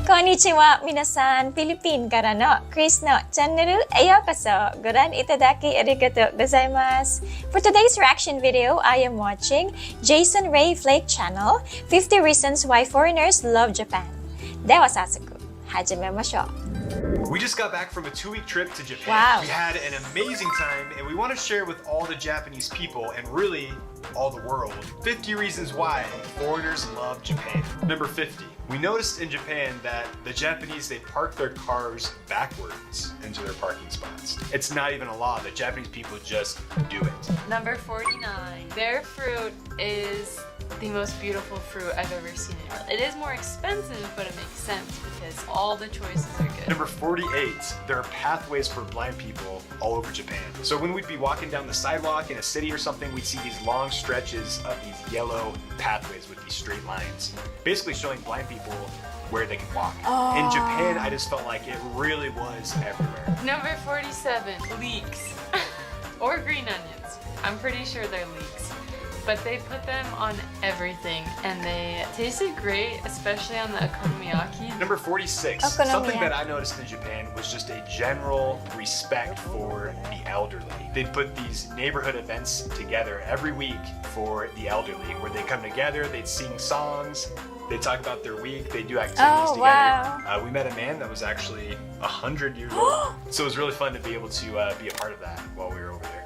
こんにちは、皆さん。フィリピンからのクリスのチャンネルへようこそ。ご覧いただきありがとうございます。For today's reaction video, I am watching Jason Ray Flake channel 50 Reasons Why Foreigners Love Japan. では早速始めましょう。We just got back from a 2-week trip to Japan. Wow. We had an amazing time and we want to share with all the Japanese people and really all the world 50 reasons why foreigners love Japan. Number 50. We noticed in Japan that the Japanese, they park their cars backwards into their parking spots. It's not even a law. The Japanese people just do it. Number 49. Their fruit is the most beautiful fruit I've ever seen. It is more expensive, but it makes sense because all the choices are good. Number 48. There are pathways for blind people all over Japan. So when we'd be walking down the sidewalk in a city or something, we'd see these long stretches of these yellow pathways with these straight lines, basically showing blind people where they can walk. In Japan, I just felt like it really was everywhere. Number 47. Leeks. Or green onions. I'm pretty sure they're leeks. But they put them on everything and they tasted great, especially on the okonomiyaki. Number 46. Something that I noticed in Japan was just a general respect for the elderly. They'd put these neighborhood events together every week for the elderly, where they come together, they'd sing songs, they'd talk about their week, they'd do activities together. Wow. We met a man that was actually 100 years old. So it was really fun to be able to be a part of that while we were over there.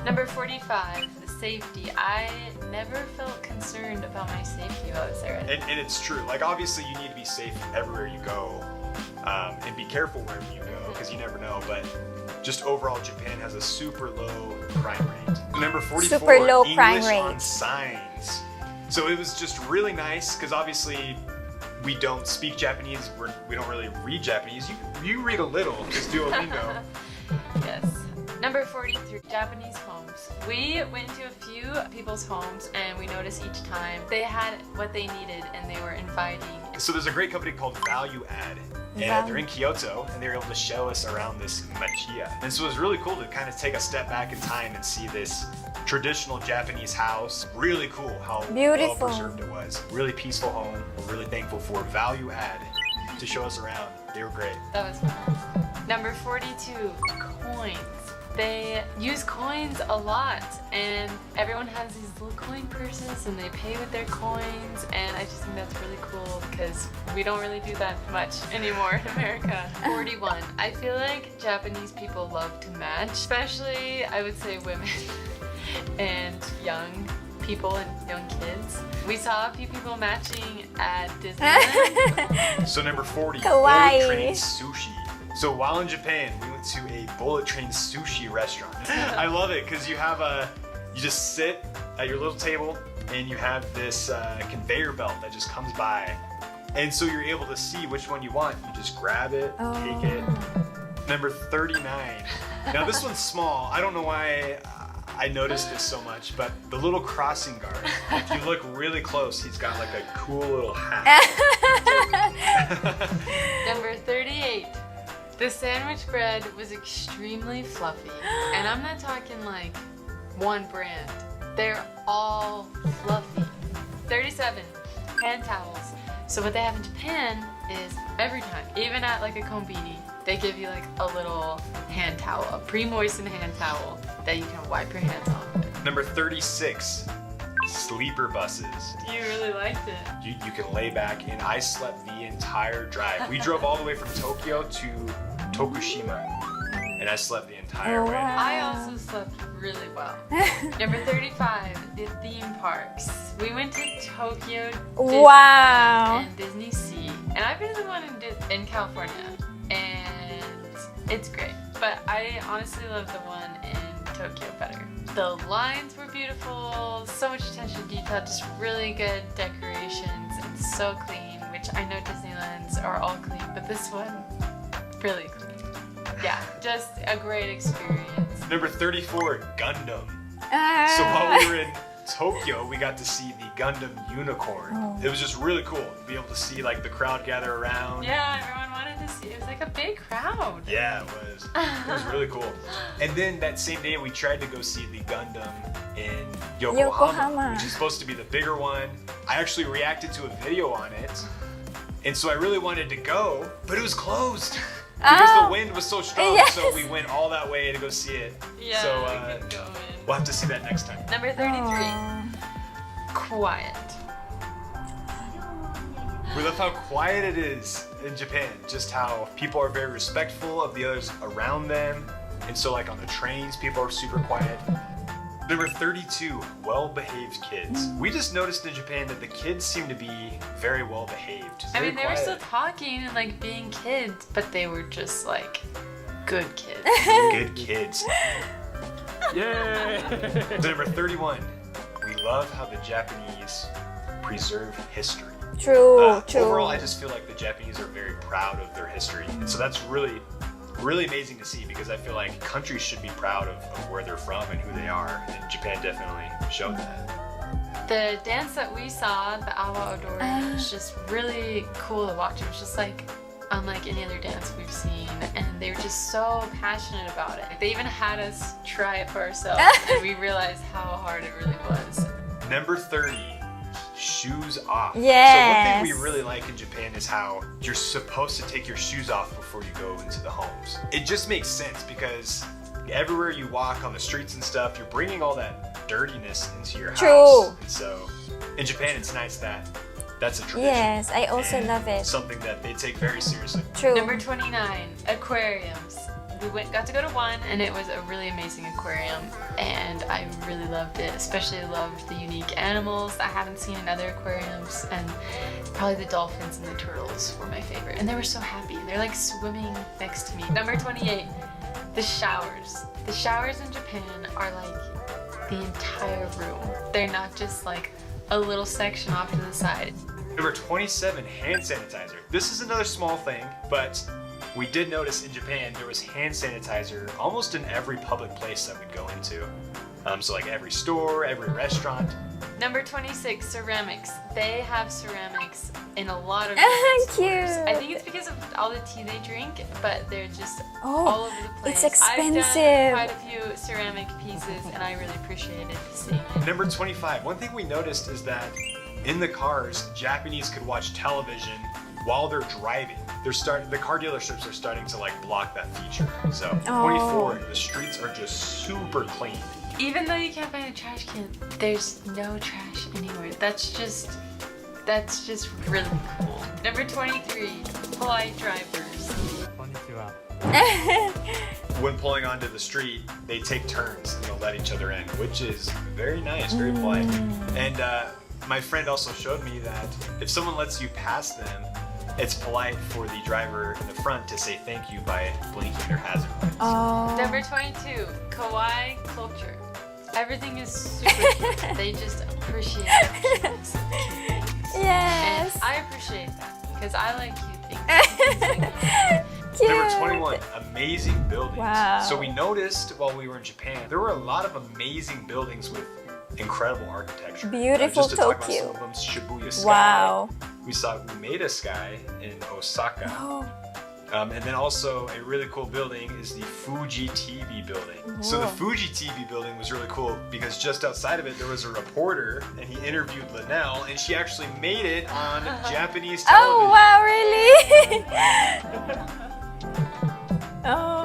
Number 45. Safety. I never felt concerned about my safety while I was there. And it's true. Like, obviously you need to be safe everywhere you go, and be careful wherever you go because you never know. But just overall, Japan has a super low crime rate. Number 44. Super low English crime rate on signs. So it was just really nice because obviously we don't speak Japanese. We don't really read Japanese. You read a little, just Duolingo. Yes. Number 43, Japanese homes. We went to a few people's homes and we noticed each time they had what they needed and they were inviting. So there's a great company called Value Add, and they're in Kyoto, and they were able to show us around this machiya. And so it was really cool to kind of take a step back in time and see this traditional Japanese house. Really cool how well preserved it was. Really peaceful home. We're really thankful for Value Add to show us around. They were great. That was fun. Number 42, coins. They use coins a lot and everyone has these little coin purses and they pay with their coins, and I just think that's really cool because we don't really do that much anymore in America. 41. I feel like Japanese people love to match, especially I would say women and young people and young kids. We saw a few people matching at Disneyland. So number 40, Kawaii. bullet train sushi. So while in Japan, we went to a bullet train sushi restaurant. I love it because you just sit at your little table and you have this conveyor belt that just comes by. And so you're able to see which one you want. You just grab it, take it. Number 39. Now this one's small. I don't know why I noticed this so much, but the little crossing guard, if you look really close, he's got like a cool little hat. Number 38. The sandwich bread was extremely fluffy, and I'm not talking like one brand. They're all fluffy. 37, hand towels. So what they have in Japan is every time, even at like a konbini, they give you like a little hand towel, a pre-moistened hand towel that you can wipe your hands on. Number 36, sleeper buses. You really liked it. You can lay back, and I slept the entire drive. We drove all the way from Tokyo to Tokushima, and I slept the entire way. I also slept really well. Number 35, the theme parks. We went to Tokyo Disney and Disney Sea, and I've been to the one in California, and it's great. But I honestly love the one in Tokyo better. The lines were beautiful, so much attention to detail, just really good decorations, and so clean, which I know Disneylands are all clean, but this one, really clean. Yeah, just a great experience. Number 34, Gundam. So while we were in Tokyo, we got to see the Gundam unicorn. It was just really cool to be able to see like the crowd gather around. Yeah, everyone wanted to see. It was like a big crowd. Yeah, it was. It was really cool. And then that same day, we tried to go see the Gundam in Yokohama, which is supposed to be the bigger one. I actually reacted to a video on it. And so I really wanted to go, but it was closed. Because the wind was so strong, so we went all that way to go see it. Yeah, so we could go in. we'll have to see that next time. Number 33. Quiet. We love how quiet it is in Japan. Just how people are very respectful of the others around them. And so like on the trains, people are super quiet. Number 32, well-behaved kids. We just noticed in Japan that the kids seem to be very well-behaved. I mean, they were still talking and like being kids, but they were just like good kids. Good kids. Yay! Number 31, we love how the Japanese preserve history. True. Overall, I just feel like the Japanese are very proud of their history. And so that's really amazing to see, because I feel like countries should be proud of where they're from and who they are, and Japan definitely showed that. The dance that we saw, the Awa Odori, was just really cool to watch. It was just like unlike any other dance we've seen, and they were just so passionate about it. They even had us try it for ourselves, and we realized how hard it really was. Number 30, shoes off. Yes. So one thing we really like in Japan is how you're supposed to take your shoes off before you go into the homes. It just makes sense, because everywhere you walk on the streets and stuff, you're bringing all that dirtiness into your house. And so in Japan, it's nice that that's a tradition. Yes, I also love it. Something that they take very seriously. True. Number 29, aquariums. We got to go to one, and it was a really amazing aquarium, and I really loved it. Especially loved the unique animals that I haven't seen in other aquariums, and probably the dolphins and the turtles were my favorite. And they were so happy. They're like swimming next to me. Number 28, the showers. The showers in Japan are like the entire room. They're not just like a little section off to the side. Number 27, hand sanitizer. This is another small thing, but we did notice in Japan there was hand sanitizer almost in every public place that we'd go into. So like every store, every restaurant. Number 26, ceramics. They have ceramics in a lot of Cute. I think it's because of all the tea they drink, but they're just all over the place. It's expensive. I've done quite a few ceramic pieces, and I really appreciated seeing it. Number 25, one thing we noticed is that in the cars, Japanese could watch television while they're driving. The car dealerships are starting to like block that feature. So 24, the streets are just super clean. Even though you can't find a trash can, there's no trash anywhere. That's just really cool. Number 23, polite drivers. When pulling onto the street, they take turns and they'll let each other in, which is very nice, very polite. And my friend also showed me that if someone lets you pass them, it's polite for the driver in the front to say thank you by blinking their hazard lights. Number 22, kawaii culture. Everything is super cute. They just appreciate it. Yes. And I appreciate that, because I like cute things. Cute. Number 21, amazing buildings. Wow. So we noticed while we were in Japan, there were a lot of amazing buildings with incredible architecture. Beautiful just to talk about Tokyo. some of them, Shibuya Sky. Wow. We saw Umeda Sky in Osaka. And then also a really cool building is the Fuji TV building. So the Fuji TV building was really cool because just outside of it there was a reporter and he interviewed Linnell and she actually made it on Japanese television. Oh wow, really?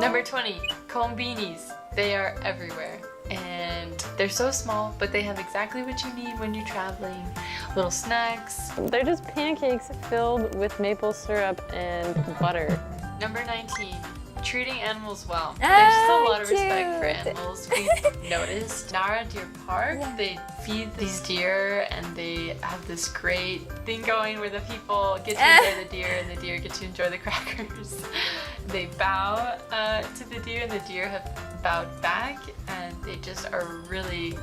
Number 20, konbinis. They are everywhere. And they're so small, but they have exactly what you need when you're traveling. Little snacks. They're just pancakes filled with maple syrup and butter. Number 19, treating animals well. There's still a lot of respect for animals. We've noticed Nara Deer Park, they feed these deer and they have this great thing going where the people get to enjoy the deer and the deer get to enjoy the crackers. They bow to the deer and the deer have bowed back, and they just are really,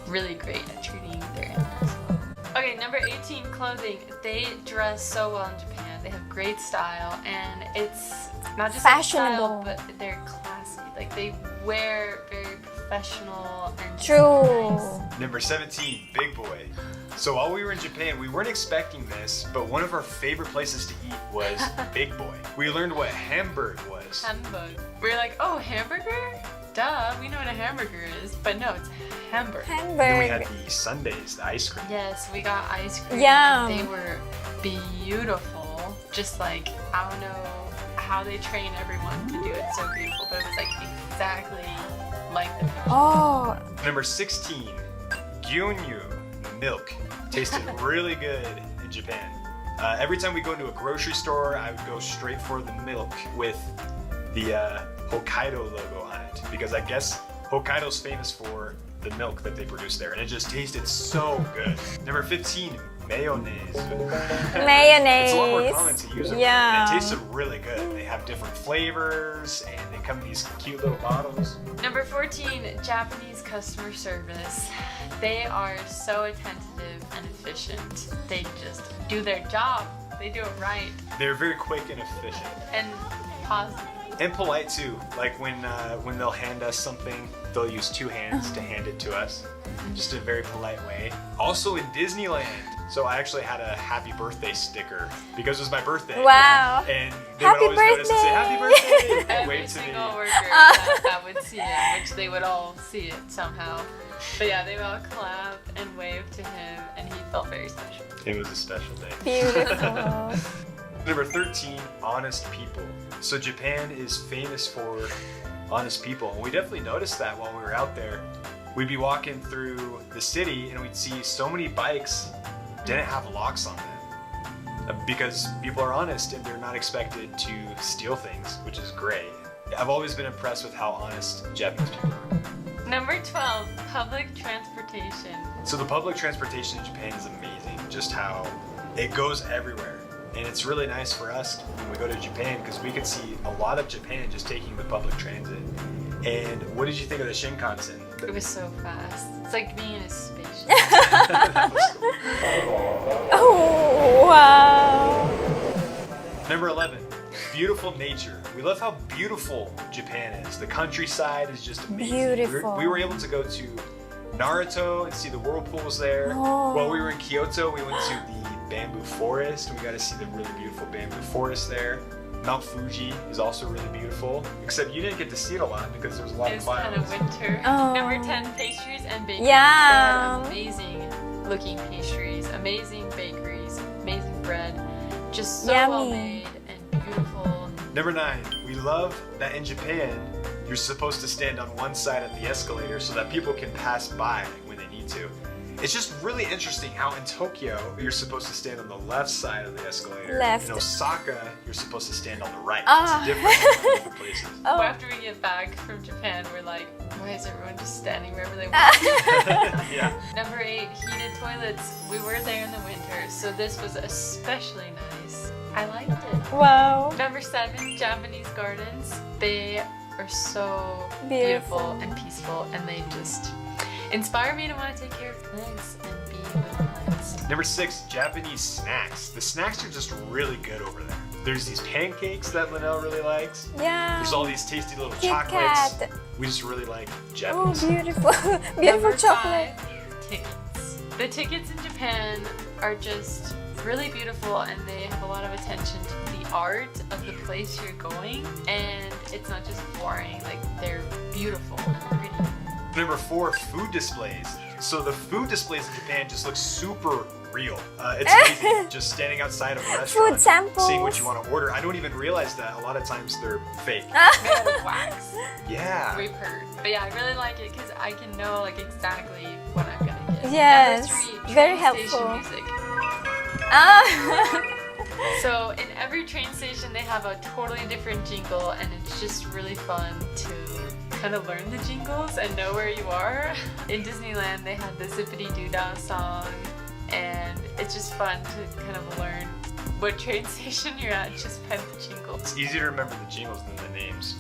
really great at treating their animals. Okay, number 18, clothing. They dress so well in Japan. They have great style, and it's not just fashionable, style, but they're classy. Like they wear very professional and nice. Number 17, Big Boy. So while we were in Japan, we weren't expecting this, but one of our favorite places to eat was Big Boy. We learned what Hamburg was. Hamburg. We were like, oh, hamburger? Duh, we know what a hamburger is, but no, it's Hamburg. And then we had the sundaes, the ice cream. Yes, we got ice cream. Yum. They were beautiful. just like, I don't know how they train everyone to do it so beautiful, but it was like exactly like the picture. Oh, Number 16, gyunyu, milk. Tasted really good in Japan. Every time we go into a grocery store, I would go straight for the milk with the Hokkaido logo on it, because I guess Hokkaido's famous for the milk that they produce there, and it just tasted so good. Number 15, mayonnaise. mayonnaise. It's a lot more common to use it, Yeah. and it tasted really good. They have different flavors, and they come in these cute little bottles. Number 14, Japanese customer service. They are so attentive and efficient. They just do their job. They do it right They're very quick and efficient. and positive. And polite too. Like when they'll hand us something, they'll use two hands to hand it to us. Just in a very polite way. Also in Disneyland. So I actually had a happy birthday sticker because it was my birthday. Wow. And they Happy would always notice and say happy birthday and Every wave to me. single worker that would see it, which they would all see it somehow. But yeah, they would all clap and wave to him, and he felt very special. It was a special day. Beautiful. Number 13, honest people. So Japan is famous for honest people. And we definitely noticed that while we were out there. We'd be walking through the city and we'd see so many bikes didn't have locks on them. Because people are honest and they're not expected to steal things, which is great. I've always been impressed with how honest Japanese people are. Number 12, public transportation. So the public transportation in Japan is amazing, just how it goes everywhere. And it's really nice for us when we go to Japan because we can see a lot of Japan just taking the public transit. And what did you think of the Shinkansen? It was so fast. It's like being in a spaceship. That was cool. Oh, wow. Number 11, beautiful nature. We love how beautiful Japan is. The countryside is just amazing. Beautiful. We were able to go to Naruto and see the whirlpools there. Oh. While we were in Kyoto, we went to the bamboo forest. We got to see the really beautiful bamboo forest there. Mount Fuji is also really beautiful, except you didn't get to see it a lot because there was a lot It of was clouds. kind of winter. Oh. Number 10, pastries and bakeries. Yum. They had amazing looking pastries, amazing bakeries, amazing bread. Just so well Yummy. made and beautiful. Number 9, we love that in Japan, you're supposed to stand on one side of the escalator so that people can pass by when they need to. It's just really interesting how in Tokyo, you're supposed to stand on the left side of the escalator. Left. In Osaka, you're supposed to stand on the right. Ah. It's different in different places. Oh. But after we get back from Japan, we're like, why is everyone just standing wherever they want? Yeah. Number 8, heated toilets. We were there in the winter, so this was especially nice. I liked it. Wow. Number 7, Japanese gardens. They are so Beautiful. beautiful and peaceful, and they just inspire me to want to take care of plants and be with plants. Number 6, Japanese snacks. The snacks are just really good over there. There's these pancakes that Linnell really likes. Yeah. There's all these tasty little Kit chocolates. Kat. We just really like Oh, Japanese. beautiful. Beautiful Number chocolate. 5, tickets. The tickets in Japan are just really beautiful, and they have a lot of attention to the art of the place you're going, and it's not just boring, like they're beautiful and pretty. Number 4, food displays. So the food displays in Japan just look super real. It's amazing. Just standing outside of a restaurant, samples. seeing what you want to order. I don't even realize that a lot of times they're fake. Made out of wax. Yeah. We've heard. But yeah, I really like it because I can know like exactly what I'm gonna get. Yes, Number 3, very train station helpful. music. Ah. So in every train station they have a totally different jingle, and it's just really fun to kind of learn the jingles and know where you are. In Disneyland they had the Zippity Doo-Dah song, and it's just fun to kind of learn what train station you're at just by the jingle. It's easier to remember the jingles than the names.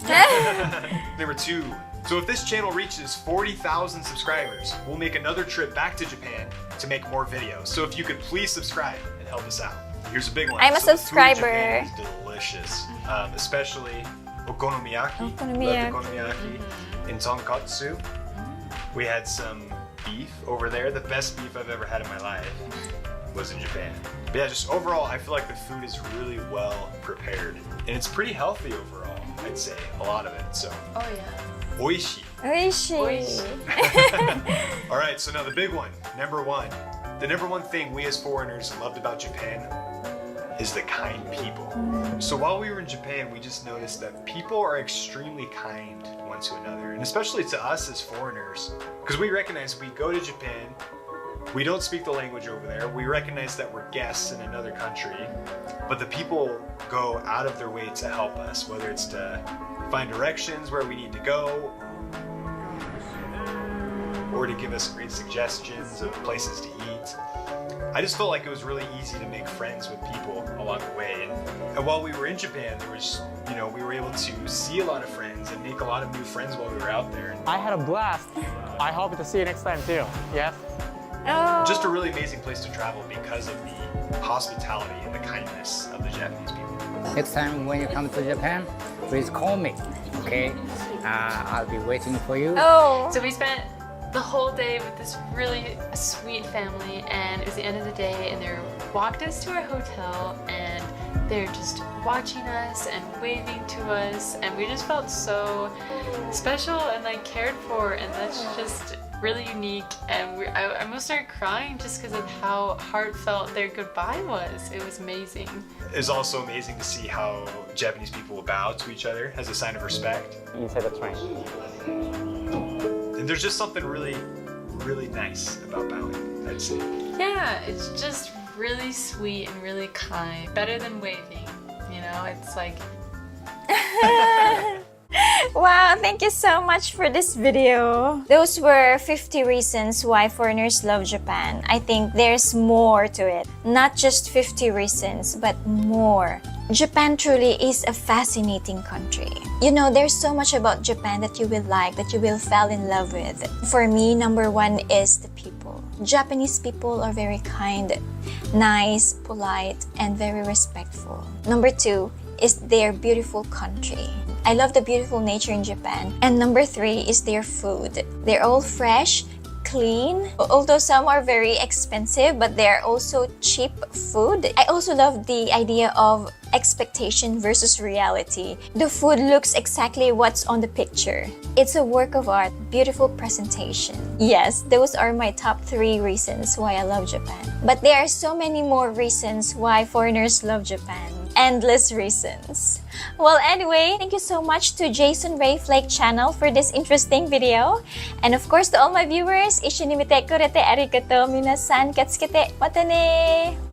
Number 2. So if this channel reaches 40,000 subscribers, we'll make another trip back to Japan to make more videos. So if you could please subscribe and help us out. Here's a big one. I'm a So the food in subscriber. Japan is delicious, especially okonomiyaki. Okonomiyaki. Love okonomiyaki and tonkatsu. We had some beef over there. The best beef I've ever had in my life was in Japan. But yeah, just overall, I feel like the food is really well prepared, and it's pretty healthy overall. I'd say a lot of it. So Oh yeah. oishi. Oishi. All right, so now the big one, number 1. The number 1 thing we as foreigners loved about Japan is the kind people. So while we were in Japan, we just noticed that people are extremely kind one to another, and especially to us as foreigners, because we recognize we go to Japan, we don't speak the language over there, we recognize that we're guests in another country, but the people go out of their way to help us, whether it's to find directions where we need to go, or to give us great suggestions of places to eat. I just felt like it was really easy to make friends with people along the way. And while we were in Japan, there was, we were able to see a lot of friends and make a lot of new friends while we were out there. I had a blast. I hope to see you next time too. Yes? Oh. Just a really amazing place to travel because of the hospitality and the kindness of the Japanese people. Next time when you come to Japan, please call me, okay? I'll be waiting for you. Oh. So we spent the whole day with this really sweet family, and it was the end of the day, and they walked us to our hotel, and they're just watching us and waving to us, and we just felt so special and like cared for, and that's just really unique. And I almost started crying just because of how heartfelt their goodbye was. It was amazing. It's also amazing to see how Japanese people will bow to each other as a sign of respect. Inside the train. And there's just something really, really nice about bowing, I'd say. Yeah, it's just really sweet and really kind. Better than waving, it's like... Wow, thank you so much for this video. Those were 50 reasons why foreigners love Japan. I think there's more to it. Not just 50 reasons, but more. Japan truly is a fascinating country. There's so much about Japan that you will like, that you will fall in love with. For me, number one is the people. Japanese people are very kind, nice, polite, and very respectful. Number two is their beautiful country. I love the beautiful nature in Japan. And number three is their food. They're all fresh, clean, although some are very expensive, but they're also cheap food. I also love the idea of expectation versus reality. The food looks exactly what's on the picture. It's a work of art, beautiful presentation. Yes, those are my top 3 reasons why I love Japan. But there are so many more reasons why foreigners love Japan. Endless reasons. Well, anyway, thank you so much to Jason Ray Flake channel for this interesting video. And of course, to all my viewers, 一緒に見てくれてありがとう。皆さん、katsuki. Mata ne!